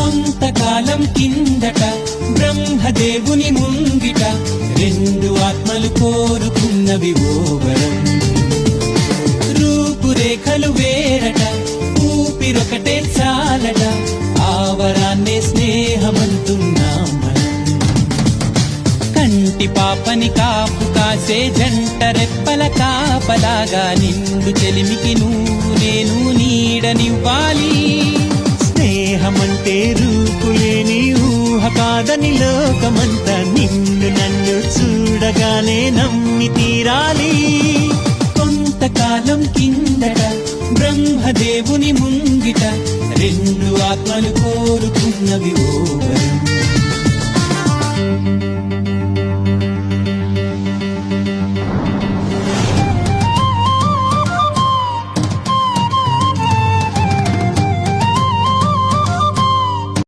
కొంతకాలం కిందట బ్రహ్మదేవుని ముంగిట రెండు ఆత్మలు కోరుకున్నవి ఓ వరం. రూపురేఖలు వేరట, ఊపిరొకటే చాలట, ఆ వరాన్నే స్నేహమంటున్నాం మనం. కంటి పాపని కాపు కాసే జంట రెప్పల కాపలాగా నిండు చెలిమికి నువ్వు నేను నీడనివ్వాలి. స్నేహమంటే రూపులేని ఊహ కాదని లోకమంతా నిన్ను నన్ను చూడగానే నమ్మి తీరాలి. కొంతకాలం కిందట బ్రహ్మదేవుని ముంగిట రెండు ఆత్మలు కోరుకున్నవి ఓ వరం.